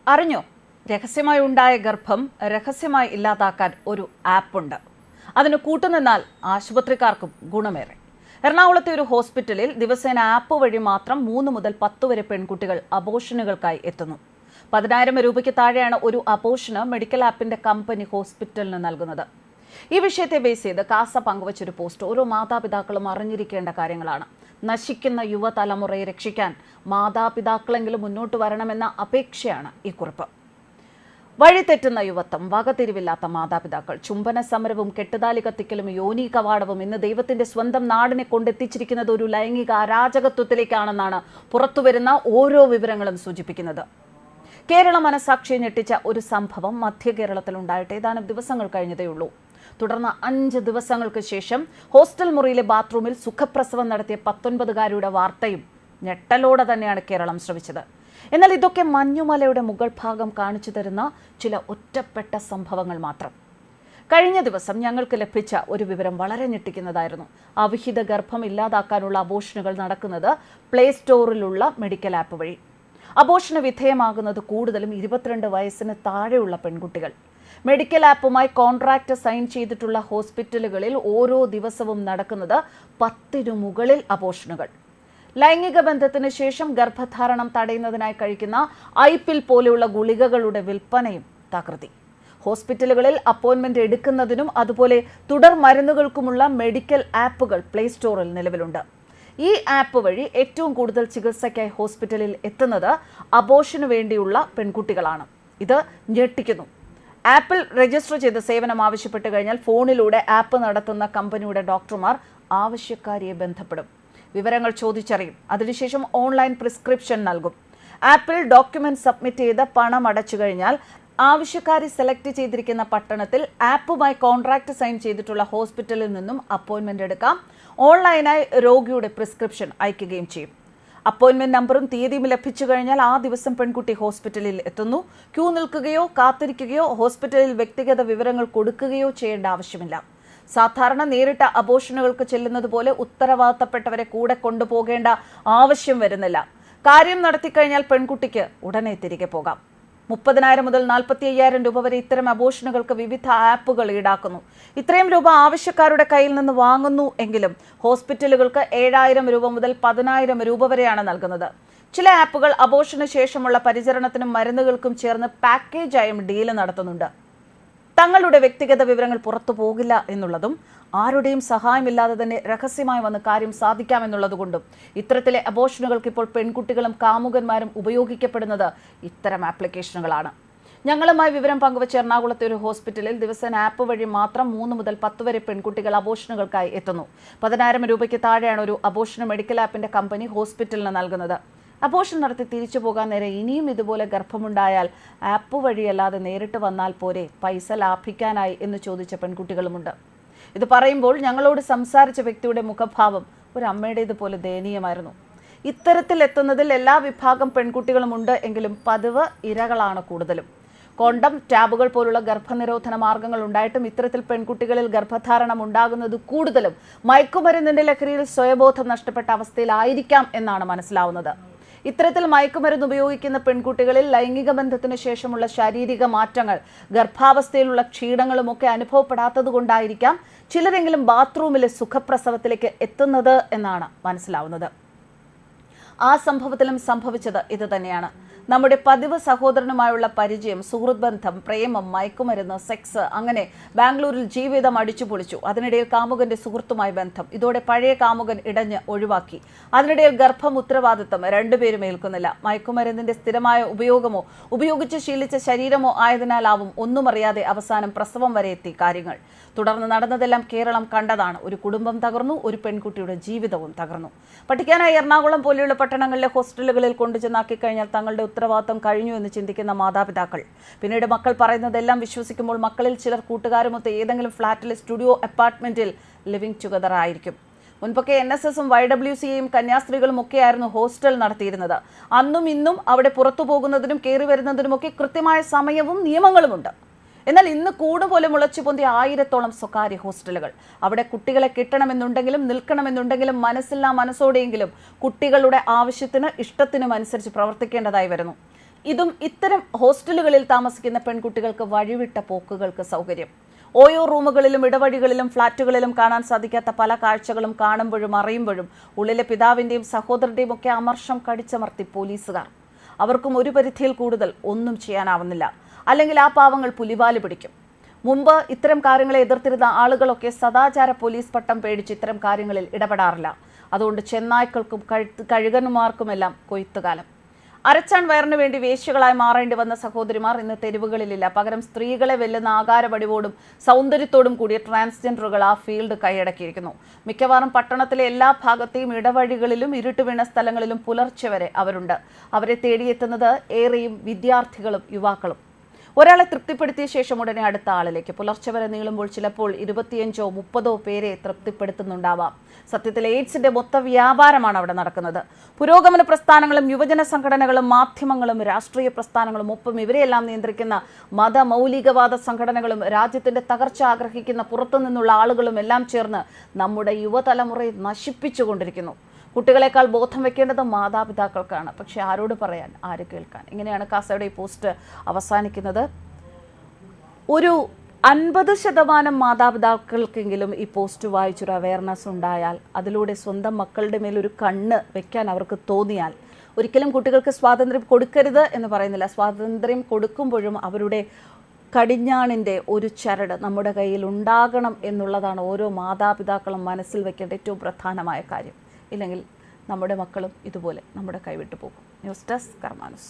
അറിഞ്ഞോ, രഹസ്യമായി ഉണ്ടായ ഗർഭം രഹസ്യമായി ഇല്ലാതാക്കാൻ ഒരു ആപ്പുണ്ട്. അതിന് കൂട്ടുനിന്നാൽ ആശുപത്രിക്കാർക്കും ഗുണമേറെ. എറണാകുളത്തെ ഒരു ഹോസ്പിറ്റലിൽ ദിവസേന ആപ്പ് വഴി മാത്രം 3 മുതൽ 10 വരെ പെൺകുട്ടികൾ അബോർഷനുകൾക്കായി എത്തുന്നു. 10,000 രൂപയ്ക്ക് താഴെയാണ് ഒരു അബോർഷന് മെഡിക്കൽ ആപ്പിന്റെ കമ്പനി ഹോസ്പിറ്റലിന് നൽകുന്നത്. ഈ വിഷയത്തെ ബേസ് ചെയ്ത് കാസ പങ്കുവച്ചൊരു പോസ്റ്റ് ഓരോ മാതാപിതാക്കളും അറിഞ്ഞിരിക്കേണ്ട കാര്യങ്ങളാണ്. നശിക്കുന്ന യുവതലമുറയെ രക്ഷിക്കാൻ മാതാപിതാക്കളെങ്കിലും മുന്നോട്ട് വരണമെന്ന അപേക്ഷയാണ് ഈ കുറിപ്പ്. വഴിതെറ്റുന്ന യുവത്വം, വകതിരിവില്ലാത്ത മാതാപിതാക്കൾ, ചുംബന സമരവും കെട്ടുതാലി കത്തിക്കലും യോനി കവാടവും ഇന്ന് ദൈവത്തിന്റെ സ്വന്തം നാടിനെ കൊണ്ടെത്തിച്ചിരിക്കുന്നത് ഒരു ലൈംഗിക അരാജകത്വത്തിലേക്കാണെന്നാണ് പുറത്തുവരുന്ന ഓരോ വിവരങ്ങളും സൂചിപ്പിക്കുന്നത്. കേരള മനസാക്ഷിയെ ഞെട്ടിച്ച ഒരു സംഭവം മധ്യ കേരളത്തിൽ ഉണ്ടായിട്ട് ഏതാനും ദിവസങ്ങൾ കഴിഞ്ഞതേയുള്ളൂ. തുടർന്ന് 5 ദിവസങ്ങൾക്ക് ശേഷം ഹോസ്റ്റൽ മുറിയിലെ ബാത്റൂമിൽ സുഖപ്രസവം നടത്തിയ 19-കാരിയുടെ വാർത്തയും ഞെട്ടലോടെ തന്നെയാണ് കേരളം ശ്രവിച്ചത്. എന്നാൽ ഇതൊക്കെ മഞ്ഞുമലയുടെ മുകൾ ഭാഗം കാണിച്ചു തരുന്ന ചില ഒറ്റപ്പെട്ട സംഭവങ്ങൾ മാത്രം. കഴിഞ്ഞ ദിവസം ഞങ്ങൾക്ക് ലഭിച്ച ഒരു വിവരം വളരെ ഞെട്ടിക്കുന്നതായിരുന്നു. അവിഹിത ഗർഭം ഇല്ലാതാക്കാനുള്ള അബോർഷനുകൾ നടക്കുന്നത് പ്ലേ സ്റ്റോറിലുള്ള മെഡിക്കൽ ആപ്പ് വഴി. അബോർഷന് വിധേയമാകുന്നത് കൂടുതലും 22 വയസ്സിന് താഴെയുള്ള പെൺകുട്ടികൾ. മെഡിക്കൽ ആപ്പുമായി കോൺട്രാക്ട് സൈൻ ചെയ്തിട്ടുള്ള ഹോസ്പിറ്റലുകളിൽ ഓരോ ദിവസവും നടക്കുന്നത് 10-ന് മുകളിൽ അബോർഷനുകൾ. ലൈംഗിക ബന്ധത്തിന് ശേഷം ഗർഭധാരണം തടയുന്നതിനായി കഴിക്കുന്ന ഐപിൽ പോലെയുള്ള ഗുളികകളുടെ വിൽപ്പനയും തകൃതി. ഹോസ്പിറ്റലുകളിൽ അപ്പോയിന്റ്മെന്റ് എടുക്കുന്നതിനും അതുപോലെ തുടർ മരുന്നുകൾക്കുമുള്ള മെഡിക്കൽ ആപ്പുകൾ പ്ലേ സ്റ്റോറിൽ നിലവിലുണ്ട്. ഈ ആപ്പ് വഴി ഏറ്റവും കൂടുതൽ ചികിത്സയ്ക്കായി ഹോസ്പിറ്റലിൽ എത്തുന്നത് അബോർഷന് വേണ്ടിയുള്ള പെൺകുട്ടികളാണ്. ഇത് ഞെട്ടിക്കുന്നു. ആപ്പിൽ രജിസ്റ്റർ ചെയ്ത് സേവനം ആവശ്യപ്പെട്ട് കഴിഞ്ഞാൽ ഫോണിലൂടെ ആപ്പ് നടത്തുന്ന കമ്പനിയുടെ ഡോക്ടർമാർ ആവശ്യക്കാരിയെ ബന്ധപ്പെടും, വിവരങ്ങൾ ചോദിച്ചറിയും. അതിനുശേഷം ഓൺലൈൻ പ്രിസ്ക്രിപ്ഷൻ നൽകും. ആപ്പിൽ ഡോക്യുമെന്റ് സബ്മിറ്റ് ചെയ്ത് പണം അടച്ചു കഴിഞ്ഞാൽ ആവശ്യക്കാരി സെലക്ട് ചെയ്തിരിക്കുന്ന പട്ടണത്തിൽ ആപ്പുമായി കോൺട്രാക്ട് സൈൻ ചെയ്തിട്ടുള്ള ഹോസ്പിറ്റലിൽ നിന്നും അപ്പോയിന്റ്മെന്റ് എടുക്കാം. ഓൺലൈനായി രോഗിയുടെ പ്രിസ്ക്രിപ്ഷൻ അയക്കുകയും ചെയ്യും. അപ്പോയിന്റ്മെന്റ് നമ്പറും തീയതിയും ലഭിച്ചു കഴിഞ്ഞാൽ ആ ദിവസം പെൺകുട്ടി ഹോസ്പിറ്റലിൽ എത്തുന്നു. ക്യൂ നിൽക്കുകയോ കാത്തിരിക്കുകയോ ഹോസ്പിറ്റലിൽ വ്യക്തിഗത വിവരങ്ങൾ കൊടുക്കുകയോ ചെയ്യേണ്ട ആവശ്യമില്ല. സാധാരണ നേരിട്ട അബോർഷനുകൾക്ക് ചെല്ലുന്നത് പോലെ ഉത്തരവാദിത്തപ്പെട്ടവരെ കൂടെ കൊണ്ടുപോകേണ്ട ആവശ്യം വരുന്നില്ല. കാര്യം നടത്തിക്കഴിഞ്ഞാൽ പെൺകുട്ടിക്ക് ഉടനെ തിരികെ പോകാം. 30,000 മുതൽ 45,000 രൂപ വരെ ഇത്തരം അബോർഷനുകൾക്ക് വിവിധ ആപ്പുകൾ ഈടാക്കുന്നു. ഇത്രയും രൂപ ആവശ്യക്കാരുടെ കയ്യിൽ നിന്ന് വാങ്ങുന്നു എങ്കിലും ഹോസ്പിറ്റലുകൾക്ക് 7,000 രൂപ മുതൽ 10,000 രൂപ വരെയാണ് നൽകുന്നത്. ചില ആപ്പുകൾ അബോർഷന് ശേഷമുള്ള പരിചരണത്തിനും മരുന്നുകൾക്കും ചേർന്ന് പാക്കേജായും ഡീല് നടത്തുന്നുണ്ട്. തങ്ങളുടെ വ്യക്തിഗത വിവരങ്ങൾ പുറത്തു പോകില്ല എന്നുള്ളതും ആരുടെയും സഹായമില്ലാതെ തന്നെ രഹസ്യമായി വന്ന് കാര്യം സാധിക്കാമെന്നുള്ളതുകൊണ്ടും ഇത്തരത്തിലെ അബോർഷനുകൾക്ക് ഇപ്പോൾ പെൺകുട്ടികളും കാമുകന്മാരും ഉപയോഗിക്കപ്പെടുന്നത് ഇത്തരം ആപ്ലിക്കേഷനുകളാണ്. ഞങ്ങളുമായി വിവരം പങ്കുവച്ച എറണാകുളത്തെ ഒരു ഹോസ്പിറ്റലിൽ ദിവസേന ആപ്പ് വഴി മാത്രം 3 മുതൽ 10 വരെ പെൺകുട്ടികൾ അബോർഷനുകൾക്കായി എത്തുന്നു. 10,000 രൂപയ്ക്ക് താഴെയാണ് ഒരു അബോർഷന് മെഡിക്കൽ ആപ്പിന്റെ കമ്പനി ഹോസ്പിറ്റലിന് നൽകുന്നത്. അബോർഷൻ നടത്തി തിരിച്ചു പോകാൻ നേരെ ഇനിയും ഇതുപോലെ ഗർഭമുണ്ടായാൽ ആപ്പ് വഴിയല്ലാതെ നേരിട്ട് വന്നാൽ പോരെ, പൈസ ലാഭിക്കാനായി എന്ന് ചോദിച്ച പെൺകുട്ടികളുമുണ്ട്. ഇത് പറയുമ്പോൾ ഞങ്ങളോട് സംസാരിച്ച വ്യക്തിയുടെ മുഖഭാവം ഒരു അമ്മയുടേതുപോലെ ദയനീയമായിരുന്നു. ഇത്തരത്തിൽ എത്തുന്നതിൽ എല്ലാ വിഭാഗം പെൺകുട്ടികളും ഉണ്ട് എങ്കിലും പതിവ് ഇരകളാണ് കൂടുതലും. കോണ്ടം, ടാബുകൾ പോലുള്ള ഗർഭനിരോധന മാർഗങ്ങൾ ഉണ്ടായിട്ടും ഇത്തരത്തിൽ പെൺകുട്ടികളിൽ ഗർഭധാരണം ഉണ്ടാകുന്നത് കൂടുതലും മയക്കുമരുന്നിന്റെ ലഹരിയിൽ സ്വയബോധം നഷ്ടപ്പെട്ട അവസ്ഥയിലായിരിക്കാം എന്നാണ് മനസ്സിലാവുന്നത്. ഇത്തരത്തിൽ മയക്കുമരുന്ന് ഉപയോഗിക്കുന്ന പെൺകുട്ടികളിൽ ലൈംഗിക ബന്ധത്തിന് ശേഷമുള്ള ശാരീരിക മാറ്റങ്ങൾ, ഗർഭാവസ്ഥയിലുള്ള ക്ഷീണങ്ങളുമൊക്കെ അനുഭവപ്പെടാത്തത് കൊണ്ടായിരിക്കാം ചിലരെങ്കിലും ബാത്റൂമിലെ സുഖപ്രസവത്തിലേക്ക് എത്തുന്നത് എന്നാണ് മനസ്സിലാവുന്നത്. ആ സംഭവത്തിലും സംഭവിച്ചത് ഇത് തന്നെയാണ്. നമ്മുടെ പതിവ് സഹോദരനുമായുള്ള പരിചയം, സുഹൃത്ത് ബന്ധം, പ്രേമം, മയക്കുമരുന്ന്, സെക്സ്, അങ്ങനെ ബാംഗ്ലൂരിൽ ജീവിതം അടിച്ചു പൊളിച്ചു. അതിനിടയിൽ കാമുകന്റെ സുഹൃത്തുമായി ബന്ധം. ഇതോടെ പഴയ കാമുകൻ ഇടഞ്ഞ് ഒഴിവാക്കി. അതിനിടയിൽ ഗർഭം, ഉത്തരവാദിത്തം രണ്ടുപേരും ഏൽക്കുന്നില്ല. മയക്കുമരുന്നിന്റെ സ്ഥിരമായ ഉപയോഗമോ ഉപയോഗിച്ച് ശീലിച്ച ശരീരമോ ആയതിനാലാവും ഒന്നും അറിയാതെ അവസാനം പ്രസവം വരെ എത്തി കാര്യങ്ങൾ. തുടർന്ന് നടന്നതെല്ലാം കേരളം കണ്ടതാണ്. ഒരു കുടുംബം തകർന്നു, ഒരു പെൺകുട്ടിയുടെ ജീവിതവും തകർന്നു. പഠിക്കാനായി എറണാകുളം പോലെയുള്ള പട്ടണങ്ങളിലെ ഹോസ്റ്റലുകളിൽ കൊണ്ടുചെന്നാക്കി കഴിഞ്ഞാൽ തങ്ങളുടെ ഉത്തരവാദിത്തം കഴിഞ്ഞു എന്ന് ചിന്തിക്കുന്ന മാതാപിതാക്കൾ പിന്നീട് മക്കൾ പറയുന്നതെല്ലാം വിശ്വസിക്കുമ്പോൾ മക്കളിൽ ചിലർ കൂട്ടുകാരുമൊത്ത് ഏതെങ്കിലും ഫ്ളാറ്റിലെ സ്റ്റുഡിയോ അപ്പാർട്ട്മെന്റിൽ ലിവിംഗ് ടുഗദർ ആയിരിക്കും. മുൻപൊക്കെ NSSും YWCAയും കന്യാസ്ത്രീകളും ഒക്കെയായിരുന്നു ഹോസ്റ്റൽ നടത്തിയിരുന്നത്. അന്നും ഇന്നും അവിടെ പുറത്തു പോകുന്നതിനും കയറി വരുന്നതിനുമൊക്കെ കൃത്യമായ സമയവും നിയമങ്ങളുമുണ്ട്. എന്നാൽ ഇന്ന് കൂടുപോലെ മുളച്ചു പൊന്തിയ 1000-ഓളം സ്വകാര്യ ഹോസ്റ്റലുകൾ. അവിടെ കുട്ടികളെ കിട്ടണമെന്നുണ്ടെങ്കിലും നിൽക്കണമെന്നുണ്ടെങ്കിലും മനസ്സില്ലാ മനസ്സോടെയെങ്കിലും കുട്ടികളുടെ ആവശ്യത്തിന് ഇഷ്ടത്തിനും അനുസരിച്ച് പ്രവർത്തിക്കേണ്ടതായി വരുന്നു. ഇതും ഇത്തരം ഹോസ്റ്റലുകളിൽ താമസിക്കുന്ന പെൺകുട്ടികൾക്ക് വഴിവിട്ട പോക്കുകൾക്ക് സൗകര്യം. ഓയോ റൂമുകളിലും ഇടവഴികളിലും ഫ്ളാറ്റുകളിലും കാണാൻ സാധിക്കാത്ത പല കാഴ്ചകളും കാണുമ്പോഴും അറിയുമ്പോഴും ഉള്ളിലെ പിതാവിൻ്റെയും സഹോദരൻ്റെയും ഒക്കെ അമർഷം കടിച്ചമർത്തി പോലീസുകാർ. അവർക്കും ഒരു പരിധിയിൽ കൂടുതൽ ഒന്നും ചെയ്യാനാവുന്നില്ല. അല്ലെങ്കിൽ ആ പാവങ്ങൾ പുലിവാല് പിടിക്കും. മുമ്പ് ഇത്തരം കാര്യങ്ങളെ എതിർത്തിരുന്ന ആളുകളൊക്കെ സദാചാര പോലീസ് പട്ടം പേടിച്ച് ഇത്തരം കാര്യങ്ങളിൽ ഇടപെടാറില്ല. അതുകൊണ്ട് ചെന്നായ്ക്കൾക്കും കഴുകന്മാർക്കുമെല്ലാം കൊയ്ത്തുകാലം. അരച്ചാൻ വയറിനു വേണ്ടി വേശ്യകളായി മാറേണ്ടി വന്ന സഹോദരിമാർ ഇന്ന് തെരുവുകളിലില്ല. പകരം സ്ത്രീകളെ വെല്ലുന്ന ആകാരവടിവോടും സൗന്ദര്യത്തോടും കൂടിയ ട്രാൻസ്ജെൻഡറുകൾ ആ ഫീൽഡ് കൈയടക്കിയിരിക്കുന്നു. മിക്കവാറും പട്ടണത്തിലെ എല്ലാ ഭാഗത്തെയും ഇടവഴികളിലും ഇരുട്ടുവീണ സ്ഥലങ്ങളിലും പുലർച്ചെ വരെ അവരുണ്ട്. അവരെ തേടിയെത്തുന്നത് ഏറെയും വിദ്യാർത്ഥികളും യുവാക്കളും. ഒരാളെ തൃപ്തിപ്പെടുത്തിയ ശേഷം ഉടനെ അടുത്ത ആളിലേക്ക്. പുലർച്ചെ വരെ നീളുമ്പോൾ ചിലപ്പോൾ 25 or 30 പേരെ തൃപ്തിപ്പെടുത്തുന്നുണ്ടാവാം. സത്യത്തിൽ എയ്ഡ്സിന്റെ മൊത്ത വ്യാപാരമാണ് അവിടെ നടക്കുന്നത്. പുരോഗമന പ്രസ്ഥാനങ്ങളും യുവജന സംഘടനകളും മാധ്യമങ്ങളും രാഷ്ട്രീയ പ്രസ്ഥാനങ്ങളും ഒപ്പം ഇവരെയെല്ലാം നിയന്ത്രിക്കുന്ന മതമൗലികവാദ സംഘടനകളും രാജ്യത്തിന്റെ തകർച്ച ആഗ്രഹിക്കുന്ന പുറത്തുനിന്നുള്ള ആളുകളും എല്ലാം ചേർന്ന് നമ്മുടെ യുവതലമുറയെ നശിപ്പിച്ചുകൊണ്ടിരിക്കുന്നു. കുട്ടികളെക്കാൾ ബോധം വെക്കേണ്ടത് മാതാപിതാക്കൾക്കാണ്. പക്ഷെ ആരോട് പറയാൻ, ആര് കേൾക്കാൻ? ഇങ്ങനെയാണ് കാസയുടെ ഈ പോസ്റ്റ് അവസാനിക്കുന്നത്. ഒരു 50% മാതാപിതാക്കൾക്കെങ്കിലും ഈ പോസ്റ്റ് വായിച്ചൊരു അവയർനെസ് ഉണ്ടായാൽ, അതിലൂടെ സ്വന്തം മക്കളുടെ മേലൊരു കണ്ണ് വെക്കാൻ അവർക്ക് തോന്നിയാൽ, ഒരിക്കലും കുട്ടികൾക്ക് സ്വാതന്ത്ര്യം കൊടുക്കരുത് എന്ന് പറയുന്നില്ല. സ്വാതന്ത്ര്യം കൊടുക്കുമ്പോഴും അവരുടെ കടിഞ്ഞാണിൻ്റെ ഒരു ചരട് നമ്മുടെ കയ്യിൽ ഉണ്ടാകണം എന്നുള്ളതാണ് ഓരോ മാതാപിതാക്കളും മനസ്സിൽ വെക്കേണ്ട ഏറ്റവും പ്രധാനമായ കാര്യം. ഇല്ലെങ്കിൽ നമ്മുടെ മക്കളും ഇതുപോലെ നമ്മുടെ കൈവിട്ടു പോകും. News desk Karma news.